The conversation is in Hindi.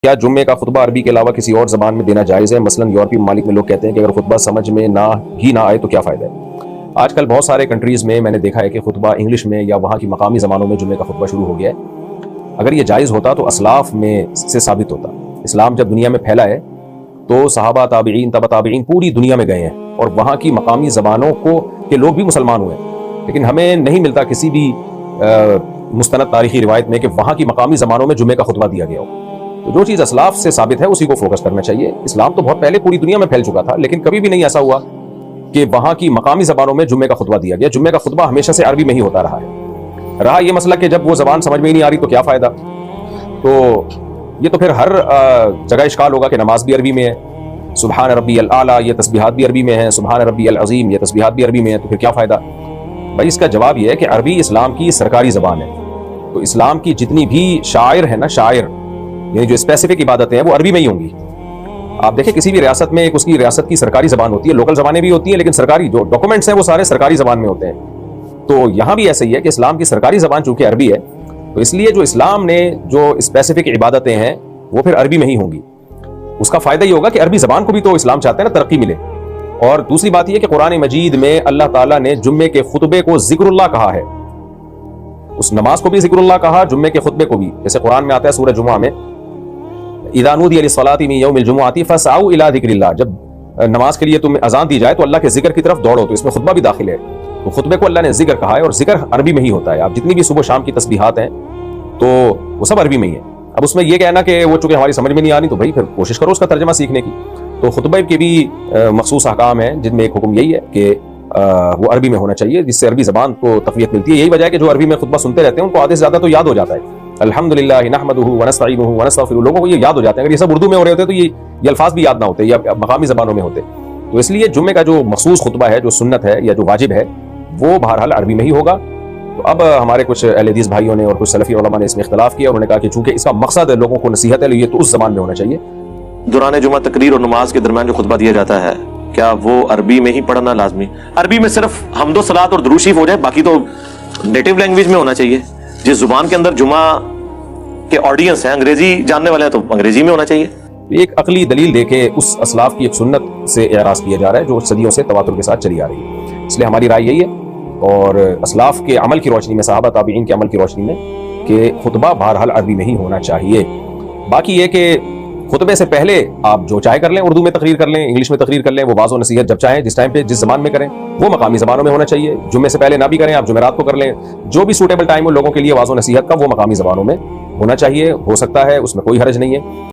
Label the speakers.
Speaker 1: क्या जुम्मे का खुतबा अरबी के अलावा किसी और ज़बान में देना जायज़ है? मसलन यूरोपीय ममालिक में लोग कहते हैं कि अगर खुतबा समझ में ना आए तो क्या फ़ायदा है। आजकल बहुत सारे कंट्रीज़ में मैंने देखा है कि खुतबा इंग्लिश में या वहाँ की मकामी ज़बानों में जुम्मे का खुतबा शुरू हो गया है। अगर ये जायज़ होता तो असलाफ में से साबित होता। इस्लाम जब दुनिया में फैला है तो सहाबा, ताबईन, तबा ताबईन पूरी दुनिया में गए हैं और वहाँ की मकामी ज़बानों के लोग भी मुसलमान हुए हैं। लेकिन हमें नहीं मिलता किसी भी मुस्तनद तारीखी रिवायत में कि वहाँ की मकामी ज़बानों में जुम्मे का खुतबा दिया गया हो। तो जो चीज़ असलाफ से साबित है उसी को फोकस करना चाहिए। इस्लाम तो बहुत पहले पूरी दुनिया में फैल चुका था, लेकिन कभी भी नहीं ऐसा हुआ कि वहाँ की मकामी ज़बानों में जुम्मे का खुतबा दिया गया। जुम्मे का खुतबा हमेशा से अरबी में ही होता रहा ये मसला कि जब वो ज़बान समझ में ही नहीं आ रही तो क्या फ़ायदा। तो ये तो फिर हर जगह इश्काल होगा कि नमाज भी अरबी में है, सुबहान रब्बियल आला ये तस्बीहात भी अरबी में है, सुबहान रब्बियल अज़ीम ये तस्बीहात भी अरबी में है, तो फिर क्या फ़ायदा। भाई इसका जवाब यह है कि अरबी इस्लाम की सरकारी ज़बान है। तो इस्लाम की जितनी भी शायर है ना, शायर यानी जो स्पेसिफिक इबादतें हैं वो अरबी में ही होंगी। आप देखें किसी भी रियासत में एक उसकी रियासत की सरकारी ज़बान होती है, लोकल ज़बानें भी होती हैं, लेकिन सरकारी जो डॉक्यूमेंट्स हैं वो सारे सरकारी ज़बान में होते हैं। तो यहाँ भी ऐसा ही है कि इस्लाम की सरकारी ज़बान चूंकि अरबी है तो इसलिए जो इस्लाम ने जो स्पेसिफिक इबादतें हैं वो फिर अरबी में ही होंगी। उसका फ़ायदा ये होगा कि अरबी ज़बान को भी तो इस्लाम चाहते हैं ना तरक्की मिले। और दूसरी बात यह कि कुरान मजीद में अल्लाह ताला ने जुम्मे के खुतबे को ज़िक्रुल्लाह कहा है, उस नमाज को भी ज़िक्रुल्लाह कहा, जुम्मे के खुतबे को भी। जैसे कुरान में आता है सूरह जुमा में, इज़ा नूदिया लिस्सलाति मिन यौमिल जुमुअति फसअऊ इला ज़िक्रिल्लाह, जब नमाज के लिए तुम्हें अजान दी जाए तो अल्लाह के जिक्र की तरफ दौड़ो। तो इसमें खुतबा भी दाखिल है। तो खुतबे को अल्लाह ने जिक्र कहा है और जिक्र अरबी में ही होता है। आप जितनी भी सुबह शाम की तस्बीहात हैं तो वो सब अरबी में ही है। अब उसमें यह कहना कि वो चूंकि हमारी समझ में नहीं आ रही तो भाई फिर कोशिश करो उसका तर्जमा सीखने की। तो खुतबे के भी मखसूस अहकाम हैं जिनमें एक हुक्म यही है कि वो अरबी में होना चाहिए, जिससे अरबी ज़बान को तक़वियत मिलती है। यही वजह है कि जो अरबी में खुतबा सुनते रहते हैं उनको आधे से ज़्यादा तो याद हो जाता है। अल्हम्दुलिल्लाह नहमदुहु व नस्तईनुहु व नस्तगफिरुहु, लोगों को ये याद हो जाते हैं। अगर ये सब उर्दू में हो रहे होते तो ये अल्फाज भी याद ना होते या मकामी ज़बानों में होते। तो इसलिए जुम्मे का जो मखसूस खुतबा है, जो सुन्नत है या जो वाजिब है, वो बहरहाल अरबी में ही होगा। तो अब हमारे कुछ अहले हदीस भाइयों ने और कुछ सलफ़ी उलमा ने इसमें इख्तिलाफ किया। उन्होंने कहा कि चूंकि इसका मकसद है लोगों को नसीहत है, ये तो उस ज़बान में होना चाहिए।
Speaker 2: दौरान जुमा तकरीर और नमाज के दरमियान जो खुतबा दिया जाता है, क्या वो अरबी में ही पढ़ना लाजमी? अरबी में सिर्फ हम्दो सलात और दुरूद शरीफ हो जाए, बाकी तो नेटिव लैंग्वेज में होना चाहिए। जिस जुबान के अंदर जुमा के ऑडियंस है, अंग्रेजी जानने वाले हैं, तो अंग्रेजी में होना चाहिए।
Speaker 1: एक अकली दलील देके उस असलाफ की एक सुन्नत से एराज किया जा रहा है जो सदियों से तवातुर के साथ चली आ रही है। इसलिए हमारी राय यही है और असलाफ के अमल की रोशनी में, सहाबा ताबईन के अमल की रोशनी में, कि खुतबा बहरहाल अरबी में ही होना चाहिए। बाकी ये कि खुतबे से पहले आप जो चाहे कर लें, उर्दू में तकरीर कर लें, इंग्लिश में तकरीर कर लें, वो वाज़ो नसीहत जब चाहें जिस टाइम पे जिस ज़बान में करें वो मकामी ज़बानों में होना चाहिए। जुम्मे से पहले ना भी करें, आप जुमेरात को कर लें, जो भी सूटेबल टाइम हो लोगों के लिए वाज़ो नसीहत का वो मकामी ज़बानों में होना चाहिए। हो सकता है, उसमें कोई हर्ज नहीं है।